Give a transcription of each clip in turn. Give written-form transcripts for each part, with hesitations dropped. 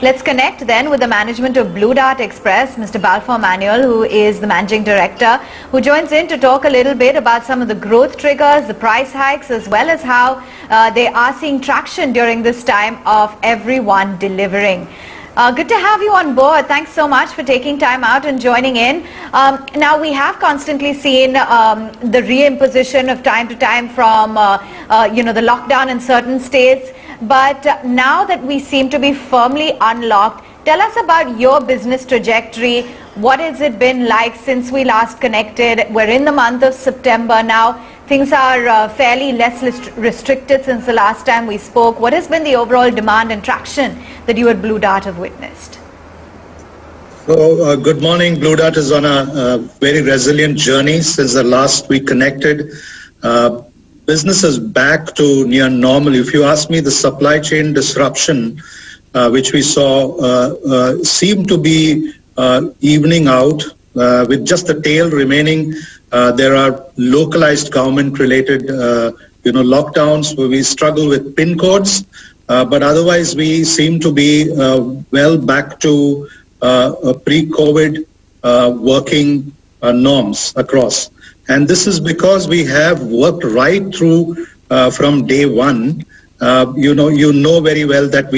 Let's connect then with the management of Blue Dart Express, Mr. Balfour Manuel, who is the managing director, who joins in to talk a little bit about some of the growth triggers, the price hikes, as well as how they are seeing traction during this time of everyone delivering. Good to have you on board. Thanks so much for taking time out and joining in. Now, we have constantly seen the reimposition of time to time from, the lockdown in certain states. But now that we seem to be firmly unlocked, tell us about your business trajectory. What has it been like since we last connected? We're in the month of September now. Things are fairly less restricted since the last time we spoke. What has been the overall demand and traction that you at Blue Dart have witnessed? So, good morning. Blue Dart is on a very resilient journey since the last we connected. Business is back to near normal. If you ask me, the supply chain disruption, which we saw, seemed to be evening out with just the tail remaining. There are localized government-related, lockdowns where we struggle with PIN codes, but otherwise we seem to be well back to pre-COVID working norms across. And this is because we have worked right through from day one. You know very well that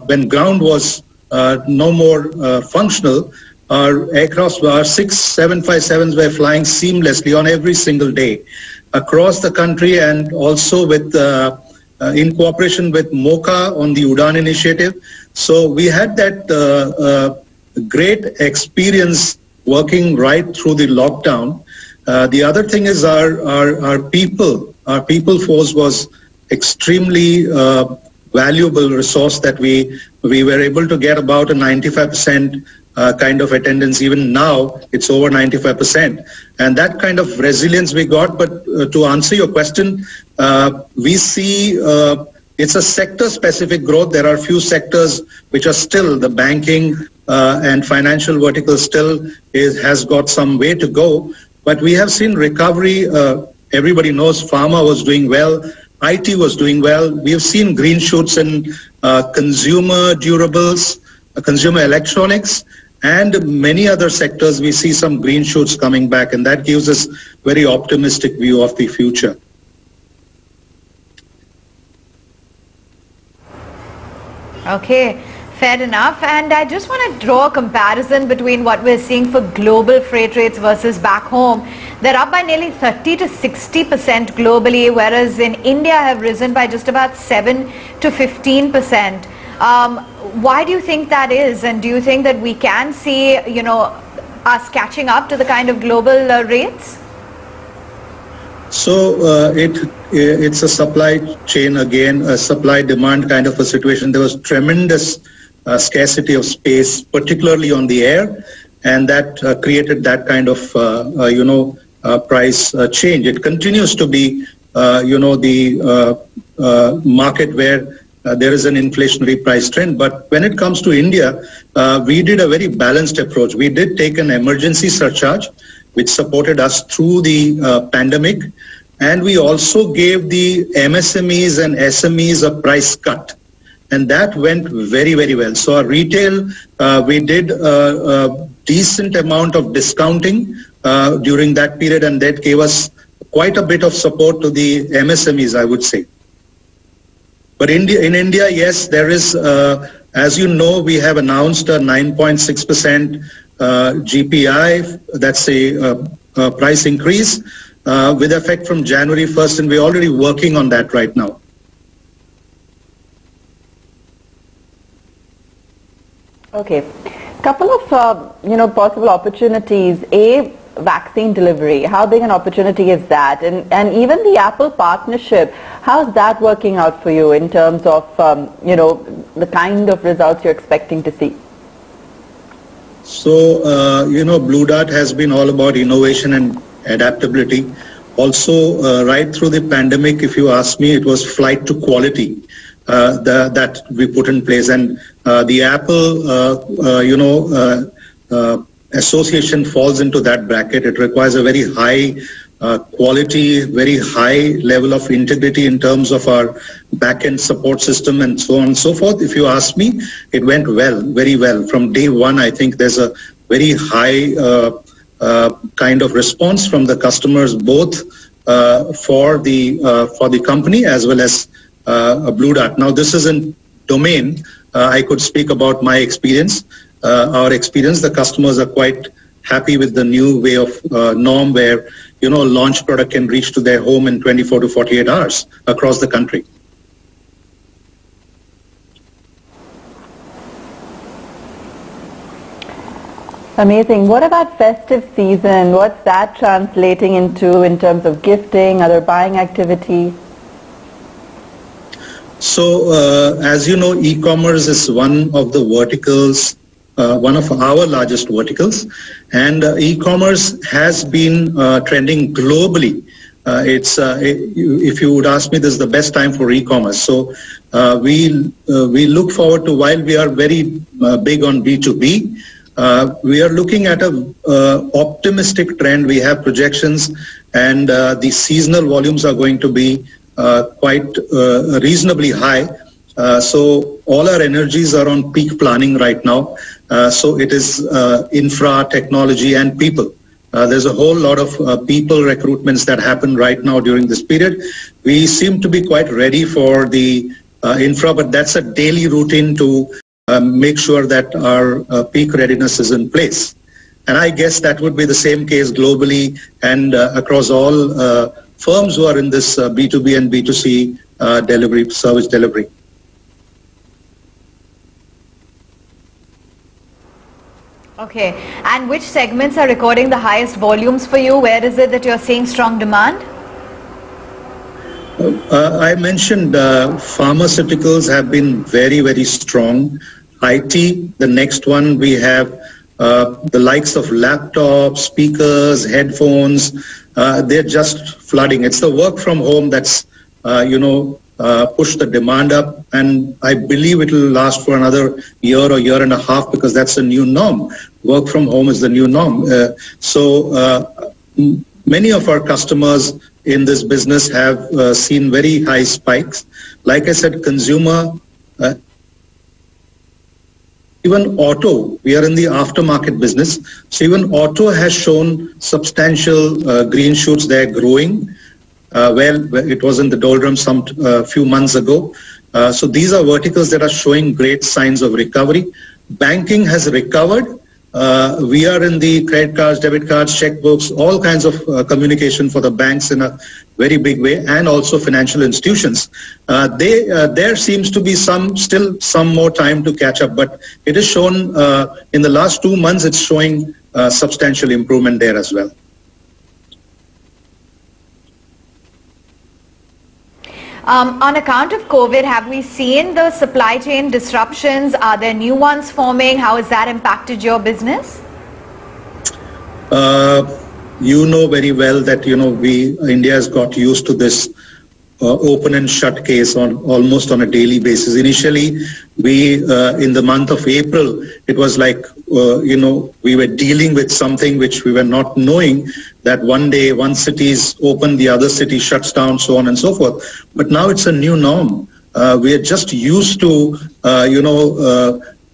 when ground was no more functional, our aircraft, our 757s were flying seamlessly on every single day across the country, and also with in cooperation with MOCA on the UDAN initiative. So we had that great experience working right through the lockdown. The other thing is our people force was extremely valuable resource that we were able to get about a 95% kind of attendance. Even now it's over 95%, and that kind of resilience we got. But to answer your question, we see it's a sector specific growth. There are few sectors which are still, the banking and financial vertical still has got some way to go, but we have seen recovery. Everybody knows pharma was doing well, IT was doing well. We have seen green shoots in consumer durables, consumer electronics, and many other sectors. We see some green shoots coming back, and that gives us very optimistic view of the future. Okay, fair enough. And I just want to draw a comparison between what we're seeing for global freight rates versus back home. They're up by nearly 30 to 60% globally, whereas in India have risen by just about 7 to 15%. Why do you think that is? And do you think that we can see, us catching up to the kind of global rates? So it's a supply chain again, a supply-demand kind of a situation. There was tremendous scarcity of space, particularly on the air, and that created that kind of price change. It continues to be the market where there is an inflationary price trend. But when it comes to India, we did a very balanced approach. We did take an emergency surcharge, which supported us through the pandemic. And we also gave the MSMEs and SMEs a price cut. And that went very, very well. So our retail, we did a decent amount of discounting during that period, and that gave us quite a bit of support to the MSMEs, I would say. But in India, yes, there is, as you know, we have announced a 9.6% GPI. That's a price increase with effect from January 1st, and we're already working on that right now. Okay, couple of possible opportunities. Vaccine delivery, how big an opportunity is that? And even the Apple partnership, how's that working out for you in terms of the kind of results you're expecting to see? So Blue Dart has been all about innovation and adaptability. Also, right through the pandemic, if you ask me, it was flight to quality that we put in place. And the Apple association falls into that bracket. It requires a very high quality, very high level of integrity in terms of our back-end support system and so on and so forth. If you ask me, it went well, very well. From day one, I think there's a very high kind of response from the customers, both for the company as well as Blue Dart. Now, this isn't domain. I could speak about my experience. Our experience, the customers are quite happy with the new way of norm where, a launch product can reach to their home in 24 to 48 hours across the country. Amazing. What about festive season? What's that translating into in terms of gifting, other buying activity? So, as you know, e-commerce is one of the verticals, one of our largest verticals, and e-commerce has been trending globally. If you would ask me, this is the best time for e-commerce. So we look forward to, while we are very big on B2B, we are looking at a optimistic trend. We have projections, and the seasonal volumes are going to be quite reasonably high. So all our energies are on peak planning right now. So it is infra, technology, and people. There's a whole lot of people recruitments that happen right now during this period. We seem to be quite ready for the infra, but that's a daily routine to make sure that our peak readiness is in place. And I guess that would be the same case globally and across all firms who are in this B2B and B2C delivery, service delivery. Okay, and which segments are recording the highest volumes for you? Where is it that you're seeing strong demand? I mentioned pharmaceuticals have been very, very strong. IT, the next one, we have the likes of laptops, speakers, headphones. They're just flooding. It's the work from home that's, pushed the demand up, and I believe it will last for another year or year and a half because that's the new norm. Work from home is the new norm. So many of our customers in this business have seen very high spikes. Like I said, consumer, even auto, we are in the aftermarket business. So even auto has shown substantial green shoots. They're growing. It was in the doldrums some few months ago. So these are verticals that are showing great signs of recovery. Banking has recovered. We are in the credit cards, debit cards, checkbooks, all kinds of communication for the banks in a very big way, and also financial institutions. There seems to be still some more time to catch up, but it is shown in the last 2 months, it's showing substantial improvement there as well. On account of COVID, have we seen the supply chain disruptions? Are there new ones forming? How has that impacted your business? You know very well that, India has got used to this open and shut case almost on a daily basis. Initially, we, in the month of April, it was like, we were dealing with something which we were not knowing, that one day one city is open, the other city shuts down, so on and so forth. But now it's a new norm. We are just used to,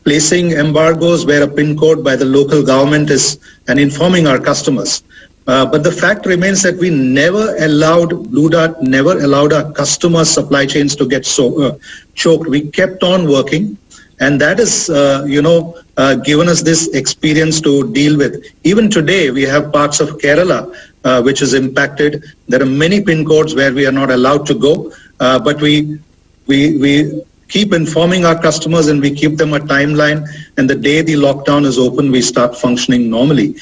placing embargoes where a PIN code by the local government is, and informing our customers. But the fact remains that we Blue Dart never allowed our customer supply chains to get choked. We kept on working, and that is, given us this experience to deal with. Even today, we have parts of Kerala which is impacted. There are many PIN codes where we are not allowed to go, but we keep informing our customers, and we keep them a timeline, and the day the lockdown is open, we start functioning normally.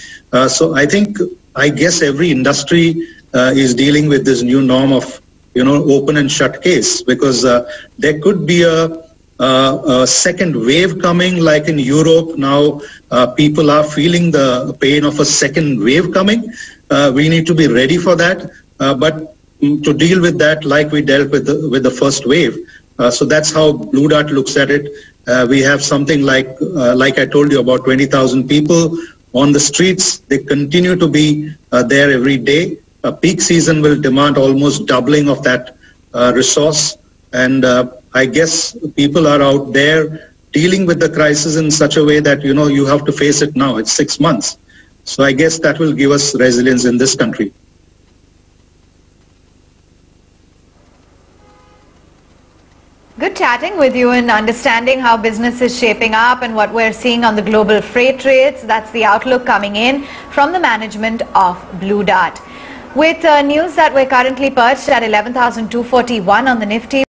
So I guess every industry is dealing with this new norm of, open and shut case, because there could be a second wave coming, like in Europe now. People are feeling the pain of a second wave coming. We need to be ready for that, but to deal with that like we dealt with the first wave. So that's how Blue Dart looks at it. We have something like I told you, about 20,000 people on the streets. They continue to be there every day. peak season will demand almost doubling of that resource. And I guess people are out there dealing with the crisis in such a way that, you have to face it now. It's 6 months. So I guess that will give us resilience in this country. Good chatting with you and understanding how business is shaping up and what we're seeing on the global freight rates. That's the outlook coming in from the management of Blue Dart. With news that we're currently perched at 11,241 on the Nifty.